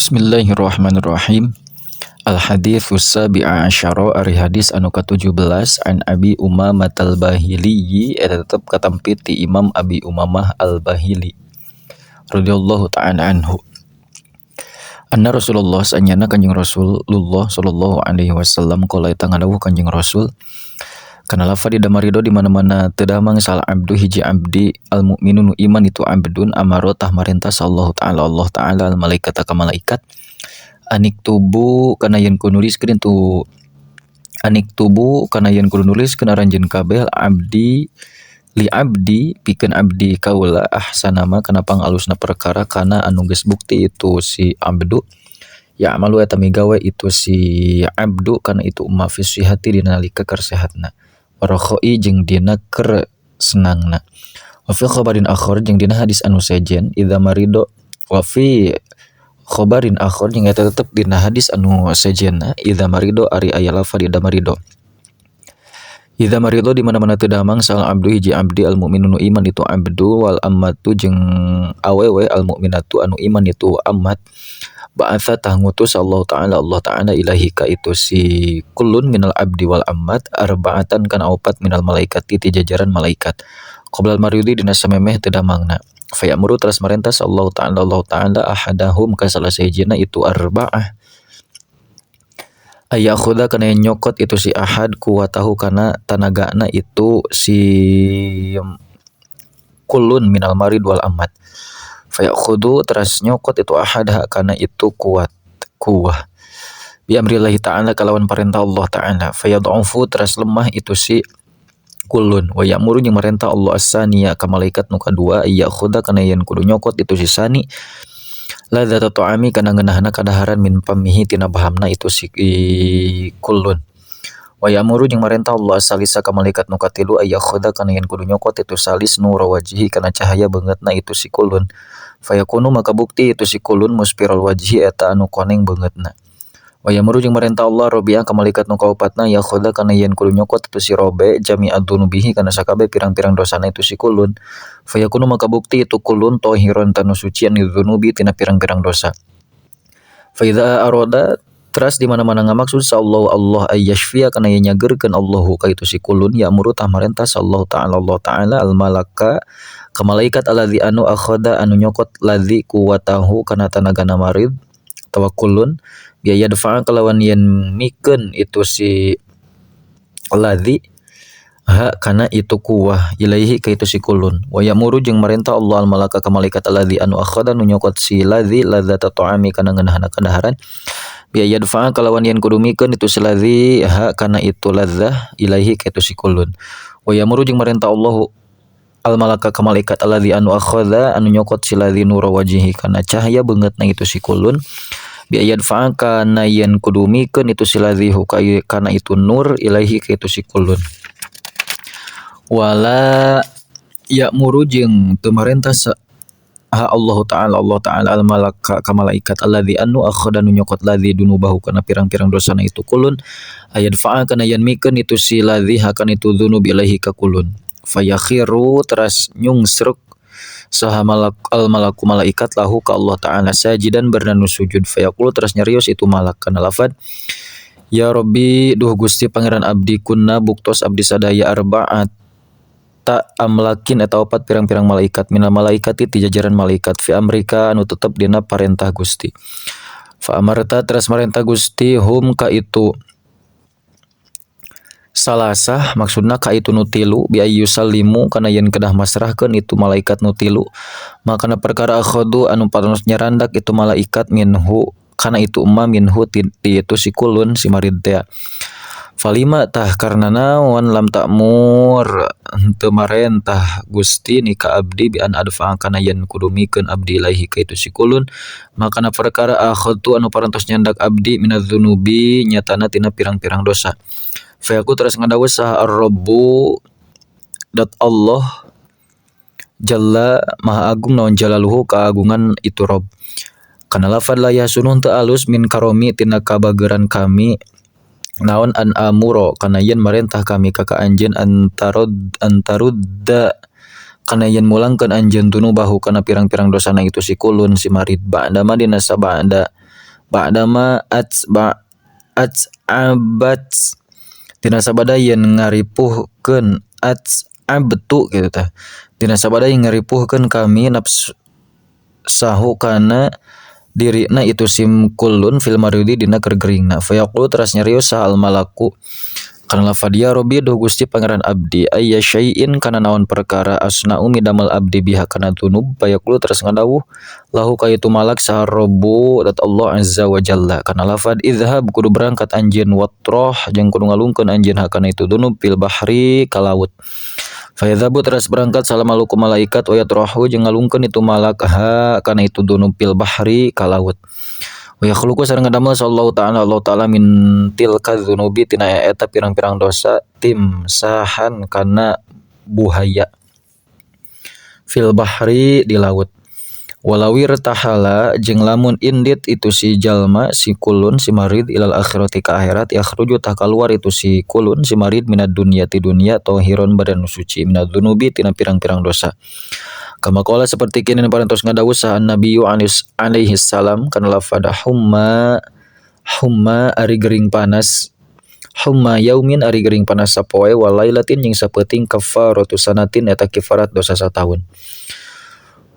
Bismillahirrahmanirrahim. Al-haditsus sabi'a asyara ari hadis anu ka-17 an Abi Umamah al-Bahili eta tetep katampit ti Imam Abi Umamah al-Bahili radhiyallahu ta'ala anhu. Anna Rasulullah sanyana Kanjeng Rasulullah sallallahu alaihi wasallam qala eta ngadawuh Kanjeng Rasul kana lafadz damarido di mana-mana teu damang sal abdu hiji abdi al mukminun iman itu abdun amaro tah marintah sallallahu ta'ala Allah ta'ala al malaikata ka malaikat anik tubu kana yen ku nuliskeun tu anik tubu kana yen kudu nuliskeun aranjeun kabeh abdi li abdi pikeun abdi kaula ahsana ma kana pangalusna perkara kana anu geus bukti itu si abdu ya amalu eta migawe itu si abdu kana itu umma fi sihati dina nalika keur sehatna warakhoi jeung dina keur senangna wa fi khabarin akhar jeung dina hadis anu sejen idza marido wa fi khabarin akhar jeung eta tetep dina hadis anu sejenna idza marido ari aya lafaz idza marido di mana-mana teu damang sal abdu hiji abdi al mukminun iman itu abdu wal ammatu jeung awewe al mukminatu anu iman itu ammat ba'atha tah ngutus Allah Ta'ala ilahi ka itu si kullun minal abdi wal ammat arba'atan kana opat minal malaikati ti jajaran malaikat qoblal maridi dina samemeh teu damangna fa ya'muru teras marentah Allah Ta'ala ahadahum ka salah sahijina itu arba'ah ayakhudha kana nyokot itu si ahad kuwatahu kana tanagana itu si kullun minal marid wal ammat fayakhudu teras nyokot itu ahad kana itu kuwah bi amrillahi ta'ala kalawan perintah Allah Ta'ala fayad'ufu teras lemah itu si kullun wa ya'muru jeung marentah Allah as-saniya ka malaikat nu kadua yakhuda kana yen kudu nyokot itu si sani ladzata ta'ami kana ngeunahna kadaharan min pamihi tina bahamna itu si kullun wa ya'muru jeung marentah Allah salisa ka malaikat nu katilu ayakhuda kana yen kudu nyokot itu salis nura wajhi kana cahaya beungeutna itu si kullun fayakunu maka bukti itu si kullun muspiral wajhi eta anu koneng beungeutna wa ya'muru jeung marentah Allah robiah ka malaikat nu kaopatna yakhuda kana yen kudu nyokot itu si robe jami'ad dunubihi kana sakabeh pirang-pirang dosana itu si kullun fayakunu maka bukti itu kullun tahiron tanu suci an dzunubi tina pirang-pirang dosa fa idza arada teras di mana-mana ngamaksud sallallahu Allah ayyashfiya kana yen nyageurkeun Allahu ka itu si kullun ya'muru tah marentah sallallahu ta'ala Allah ta'ala al malaka ka malaikat alladzi anu akhada anu nyokot ladzi kuwatahu kana tanagana marid tawakkulun biaya defa kalawan yen mikeun itu si ladzi kana itu kuwah ilaihi ka itu si kullun wa ya'muru jeung marentah Allah al malaka ka malaikat alladzi anu akhada anu nyokot si ladzi ladzata ta'ami kana ngeunahna kadaharan biaya defa kalawan yen kudu mikeun itu si ladzi kana itu ladzah ilaihi ka itu si kullun wa ya'muru jeung marentah Allah al malaka ka malaikat alladzi anu akhadha anu nyokot si ladzi nura wajhi kana cahaya beungeutna itu si kullun biaya defa kana yen kudu mikeun itu si ladzi kana itu nur ilaihi ka itu si kullun wala ya'muru jeung teu marentah Allah Ta'ala al malaka ka malaikat alladzi anu akhadha anu nyokot ladzi dunubahu kana pirang-pirang dosana itu kullun ayat fa'a kana yen mikeun itu si ladzi kana itu dzunub ilaihi ka kullun fayakhiru teras nyungsruk saha al malaku malaikat lahu ka Allah Ta'ala sajidan bernanu sujud fayaqulu teras nyarios itu malak kana lafaz ya Rabbi duh Gusti pangeran abdi kunna buktos abdi sadaya arba'at tak amlakin eta opat pirang-pirang malaikat minal malaikati ti jajaran malaikat fi amrika anu tetep dina parentah Gusti fa amarta teras marentah Gusti hum ka itu salasah maksudna ka itu nutilu bi ayyusallimu kana yen kedah masrahkeun itu malaikat nutilu makana perkara akhadu anu parantos nyarandak itu malaikat minhu kana itu umma minhu ti itu si kullun si marid teh falima tah karna naon lam ta'mur teu marentah Gusti ni ka abdi bi an adfa kana yen kudu mikeun abdi ilaihi ka itu si kullun makana perkara akhadtu anu parantos nyandak abdi minadz dzunubi nyatana tina pirang-pirang dosa fa aku terus ngadawuh saha ar-rabbu dat Allah jalla maha agung naon jalaluhu kaagungan itu Rabb kana lafaz la yasunun teu alus min karomi tina kabageran kami naon an amuro kana yen marentah kami ka anjeun antarudda kana yen mulangkeun anjeun dunubahu kana pirang-pirang dosana itu si kullun si marid ba'da madina sabada ba'dama abat tina sabada yen ngaripuhkeun abtu gitu tah tina sabada yen ngaripuhkeun kami nafsu sahu kana dirina itu sim kulun fil maridi dina kergeringna fayaqulu teras nyarios sahal malaku kana lafadia Robbi duh Gusti pangeran abdi ayya syai'in kana naon perkara asna'u midamel abdi biha kana dunub fayaqulu teras ngadawuh lahu kaitu malak sahar Rabbu dat Allah azza wa jalla kana lafad idhab kudu berangkat anjeun watroh jeung kudu ngalungkeun anjeun hakana itu dunub fil bahri ka laut fayadhabu teras berangkat salamaluku malaikat wa yatrohu jeung ngalungkeun itu malak ha kana itu dunub fil bahri ka laut wa yakhluqu sareng ngadamel sallallahu ta'ala Allah ta'ala min tilka dzunubi tina eta pirang-pirang dosa tim sahan kana buhaya fil bahri di laut walawir tahala jeung lamun indit itu si jalma si kulun si marid ilal akhirati ka akhirat yakhruju tah kaluar itu si kulun si marid minad dunya ti dunya tahiron badan suci minad dzunubi tina pirang-pirang dosa kama qala seperti kini parantos ngadawuh sahan nabiyyu alaihi salam kana lafada humma ari gering panas humma yaumin ari gering panas sapoe walailatin jeung sapeuting kafaratu sanatin eta kifarat dosa satahun.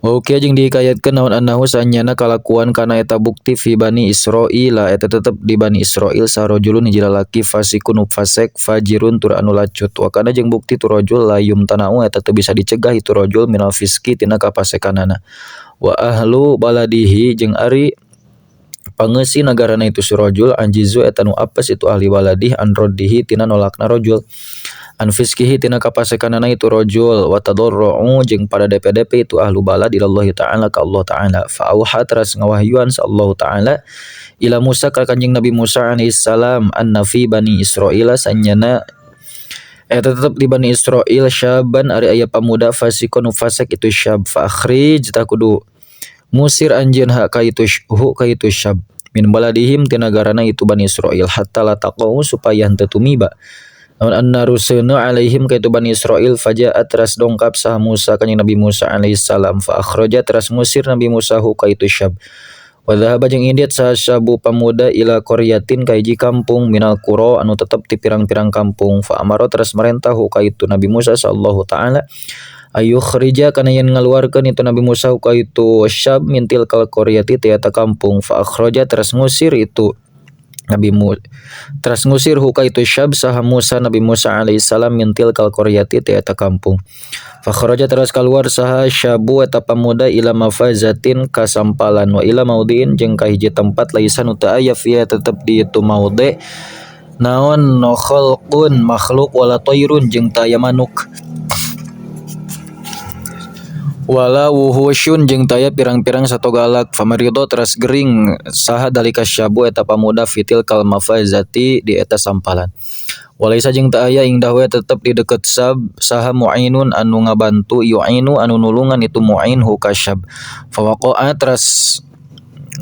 Oke jeung dihikayatkeun naon annahu sanyana kalakuan kana eta bukti fi Bani Israil eta tetep di Bani Israil sarojulun hiji lalaki fasikun fasek fajirun tur anu lacut wa kana jeung bukti tu rajul layum tanau eta teu bisa dicegah itu rajul minal fiski tina kapasekanana wa ahlu baladihi jeung ari pangeusi nagarana itu si rajul anjizu eta nu apes itu ahli baladih androdihi tina nolakna rajul an fiskihi tina kapasekanana itu rajul wa tadarruu jeung pada DP itu ahlu balad ilallahi ta'ala ka Allah ta'ala fa auha teras ngawahyuan sallallahu ta'ala ila Musa ka kanjing Nabi Musa alaihi salam anna fi Bani Israil sanyana eta tetep di Bani Israil syaban ari aya pamuda fasikun fasik itu syab fa akhrij ta kudu musir anjeun ka itu syab min baladihim tina nagarana itu Bani Israil hatta la taqau supaya henteu tumiba namun anna rusulna alaihim kaitu Bani Israil fajaat teras dongkap sah Musa kanjing Nabi Musa alaihi salam fa akhraja teras musir Nabi Musa hu kaitu syab wa dhahaba jeung indit sah syabu pamuda ila qaryatin ka hiji kampung minal qura anu tetep ti pirang-pirang kampung fa amara teras marentah hu kaitu Nabi Musa sallallahu ta'ala ayukhrija kana yen ngaluarkeun itu Nabi Musa hu kaitu syab mintil kal qaryati ti eta kampung fa akhraja teras ngusir itu teras ngusir huka itu syab saha Musa Nabi Musa alaihi salam mintil kal qaryati ti eta kampung fa kharaja teras kaluar saha syabu eta pamuda ila mafazatin kasampalan wa ila maudin jeung ka hiji tempat laisan teu aya fiya tetep di itu maude naon no khalqun makhluk wala tayrun jeung teu aya manuk wala wuhusyun jeung taya pirang-pirang satogalak famarido teras gering saha dalika syabu eta pamuda fitil kal mafazati di eta sampalan walaisa jeung teu aya ing dahwe tetep di deket sab saha mu'inun anu ngabantu yu'inu anu nulungan itu mu'in hu kasyab fawaqa'a teras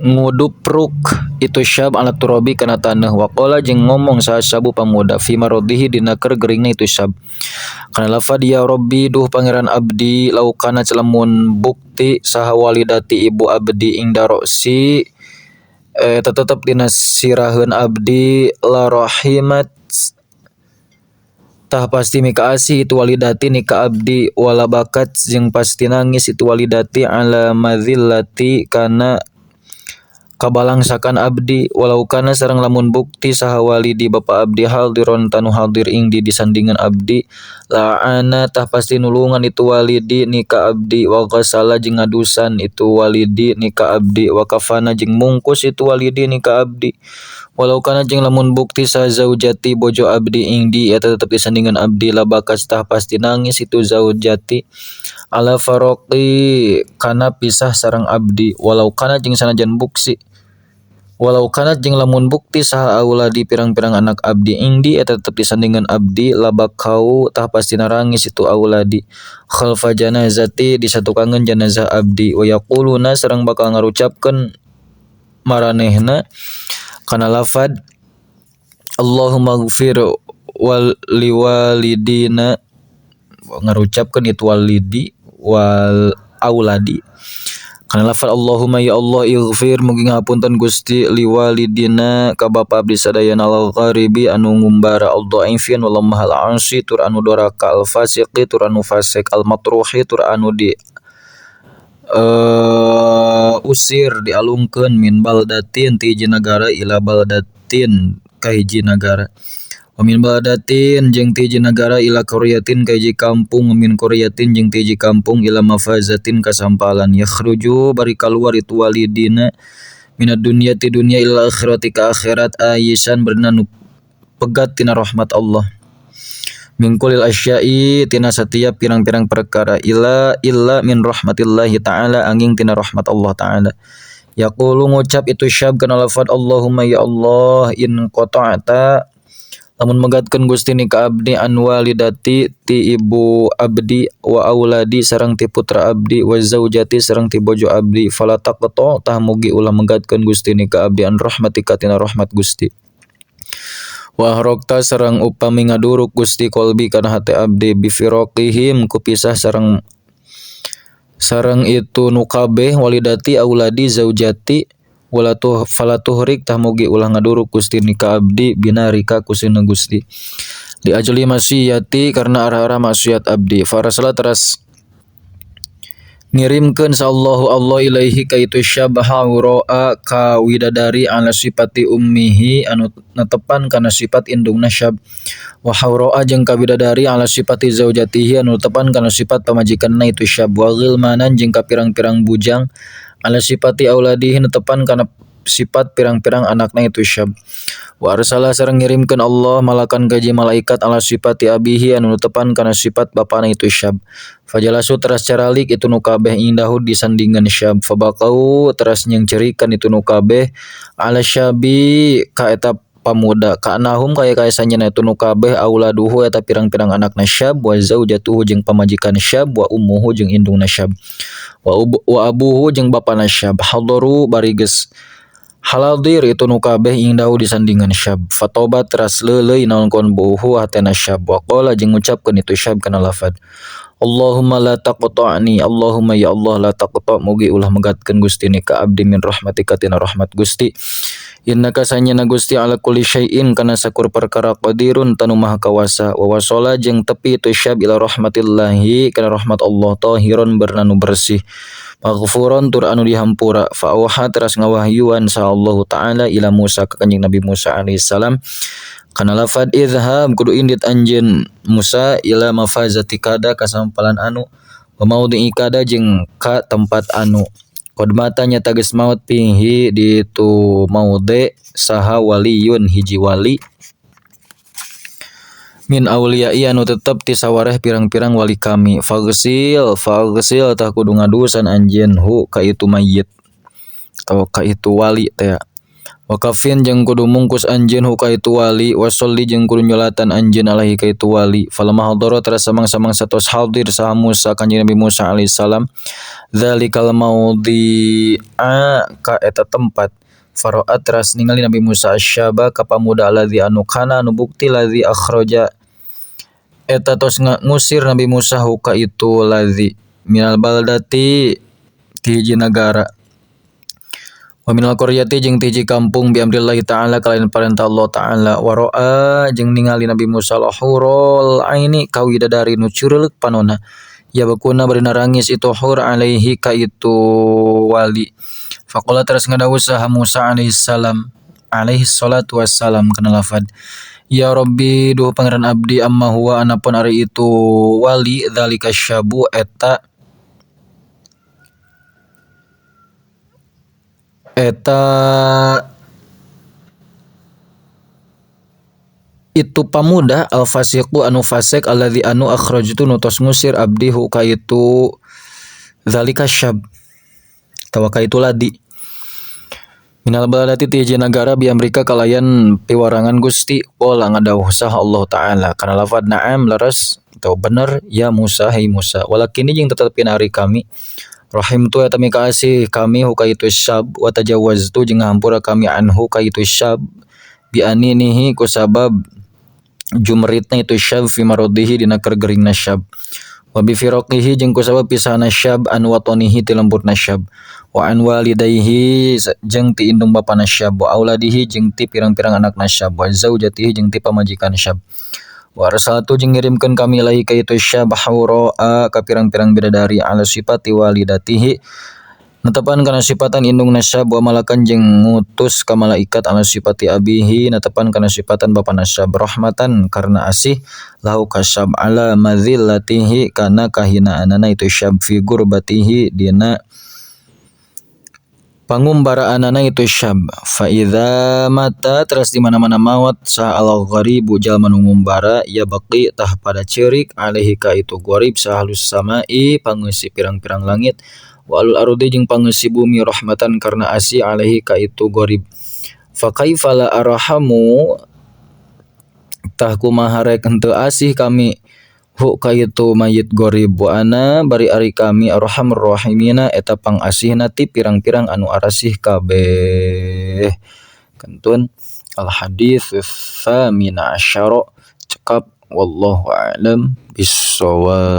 ngudupruk itu syab ala turabi kana taneuh waqala jeung ngomong saha syabu pamuda fi maradihi dina keur geringna itu syab kana lafad ya Rabbi duh pangeran abdi laukana celamun bukti saha walidati ibu abdi ing darosi tetep dina siraheun abdi la rahimat tah pasti mika asih itu walidati nika abdi wala bakat jeung pasti nangis itu walidati ala madzillati kana kabalangsakan abdi walau kana sareng lamun bukti saha walidi bapa abdi hadiron tanu hadir ing di disandingan abdi la'ana tah pasti nulungan itu walidi nika abdi wa qasala jeung ngadusan itu walidi nika abdi wa kafana jeung mungkus itu walidi nika abdi walau kana jeung lamun bukti saha zaujati bojo abdi ing di eta tetep disandingan abdi la bakas tah pasti nangis itu zaujati ala faroqi kana pisah sareng abdi walau kana jeung sanajan buksi walau kana jeung lamun bukti saha auladi pirang-pirang anak abdi ingdi eta tetep disandingan abdi labakau tah pasti narangis itu auladi khalfa janazati di satukangeun jenazah abdi wa yaquluna sareng bakal ngarucapkeun maranehna kana lafad Allahumma ighfir wal liwalidina ngarucapkeun itu walidi wal auladi Kana lafal Allahumma ya Allah ighfir mugi ngapunten Gusti liwalidina ka bapa abdi sadayana al-gharibi anu ngumbara al-dhaifin wal mahal ansi tur anu doraka al-fasiqi tur anu fasik al-matruhi tur anu di usir dialungkeun min baldatin ti hiji nagara ila baldatin ka hiji nagara. Wa min baldatin jeung ti hiji nagara ila qaryatin ka hiji kampung, wa min qaryatin jeung ti hiji kampung ila mafazatin ka sampalan. Yakhruju bari kaluar itu walidina minad dunya ti dunya ila akhirati ka akhirat ayisan berenang pegat tina rahmat Allah. Min kulil asya'i tina setiap pirang-pirang perkara illa min rahmatillahi ta'ala angin tina rahmat Allah ta'ala. Yaqulu ngucap itu syab kana lafad Allahumma ya Allah in qata'ta lamun megatkeun Gusti ni ka abdi an walidati ti ibu abdi wa auladi sareng ti putra abdi wa zaujati sareng ti bojo abdi fala taqta tah mugi ulah megatkeun Gusti ni ka abdi an rahmatika tina rahmat Gusti. Wa harokta sareng upami ngaduruk Gusti kolbi kana hate abdi bifiraqihim kupisah sareng itu nu kabeh walidati auladi zaujati walatuh falatuhrik tah mugi ulah ngaduruk Gusti ni ka abdi binarika kusina Gusti di ajli maksiyati karena arah-arah maksiat abdi farasala teras ngirimkeun sallallahu Allah ilaihi ka itu syabha ro'a ka widadari ala sifati ummihi anu netepan kana sifat indungna syab wa hawro'a jeung ka widadari ala sifati zaujatihi anu netepan kana sifat pamajikanna itu syab wa ghilmanan jeung ka pirang-pirang bujang ala sifati auladihi netepan kana sifat pirang-pirang anakna itu syab wa arsala sareng ngirimkeun Allah malakan gaji malaikat ala sifati abihi anu netepan kana sifat bapana itu syab fajalasu teras caralik itu nu kabeh indahu disandingan syab fabaqau teras nyeng cerikan itu nu kabeh ala syabi ka eta pamuda ka anahum kaya sanyana itu nu kabeh auladuhu eta pirang-pirang anakna syab wa zaujatuhu jeung pamajikan syab wa ummuhu jeung indungna syab wa abuhu jeung bapana syab hadaru bariges haladir itu nu kabeh indahu disandingan syab fatobat teras leuleuy naon kon buhu hatena syab wa qala jeung ngucapkeun itu syab kana lafaz Allahumma la taqta'ni Allahumma ya Allah la taqta' mugi ulah megatkeun Gusti ni ka abdi min rahmatika tina rahmat Gusti innaka sanyana Gusti ala kulli syai'in kana sakur perkara qadirun tanu maha kawasa wa wasala jeung tepi itu syab ila rahmatillahi kana rahmat Allah tahiron bernanu bersih maghfuron tur anu dihampura fa auha teras ngawahyuan sa Allah taala ila Musa ka kanjing Nabi Musa alaihi salam kana lafad izhab kudu indit anjeun Musa ila mafazati kada ka sampalan anu wa maudhi kada jeung ka tempat anu qad matanya tages maut pihi di tu maude saha waliyun hiji wali min auliyai anu tetep ti sawareh pirang-pirang wali kami fagsil tah kudu ngadusan anjeun hu ka itu mayit atau ka itu wali teh wa kafin jeung kudu mungkus anjeun hu ka itu wali wa sholli jeung kudu nyolatan anjeun alaihi ka itu wali falamma hadara teras samang-samang satos hadir saha Musa kanjeng Nabi Musa alaihi salam dzalikal maudhi'a ka eta tempat faraat teras ningali Nabi Musa asyaba ka pamuda alladzi anu kana anu bukti ladzi akhraja eta tos ngusir Nabi Musa hu ka itu ladzi minal baldati ti hiji nagara wa minal qaryati jeung ti hiji kampung bi amrillahi ta'ala kalayan parentah Allah ta'ala wa ra'a jeung ningali Nabi Musa lahurul aini ka widadari nu cureulek panonna ya bakuna bari narangis itu hur alaihi ka itu wali faqala teras ngadawuh saha Musa alaihi salam alaihi salatu wassalam kana lafad ya Rabbi duh pangeran abdi amma huwa anapun ari itu wali dzalika syabu eta itu pamuda al-fasiqu anu fasik alladzi anu akhrajtu nutos ngusir abdi hu ka itu dzalika syab tawa ka itu ladi minal baladati ti hiji nagara bi amrika kalayan piwarangan Gusti qala ngadawuh saha Allah taala kana lafad na'am laras atau bener ya Musa hai Musa walakin jeung tetepin ari kami rahim tu eta mikasih kami hu ka itu syab wa tajawaztu jeung ngahampura kami anhu ka itu syab bi aninihi ku sabab jumritna itu syab fi maradihi dina kergeringna syab wa bi firaqihi jeung ku sabab pisahna syab an watanihi ti lembutna syab wa an walidayhi jeung ti indung bapana syab wa auladihi jeung ti pirang-pirang anakna syab wa zaujatihi jeung ti pamajikan syab wa arsaltu jeung ngirimkeun kami ilahi ka itu syab haura ka pirang-pirang bidadari ala sifati walidatihi netepan kana sifatan indungna syab wa malakan jeung ngutus ka malaikat ala sifati abihi netepan kana sifatan bapana syab rahmatan karna asih lahu ka syab ala madzillatihi kana kahinaanana itu syab fi gurbatihi dina pangumbaraanana itu syab fa idza mata teras di mana-mana maut sa al gharibu jalma nu ngumbara ya baqi tah pada ceurik alaihi ka itu gharib sahalus samai pangeusi pirang-pirang langit walul ardi jeung pangeusi bumi rahmatan karna asih alaihi ka itu gharib fa kaifa la arhamu tah kumaha rek henteu asih kami hu ka itu mayit gharib wa ana bari ari kami arhamur rahimina eta pangasihna ti pirang-pirang anu arasih kabeh kantun al hadits tsamina asyara cekap wallahu a'lam bissawab.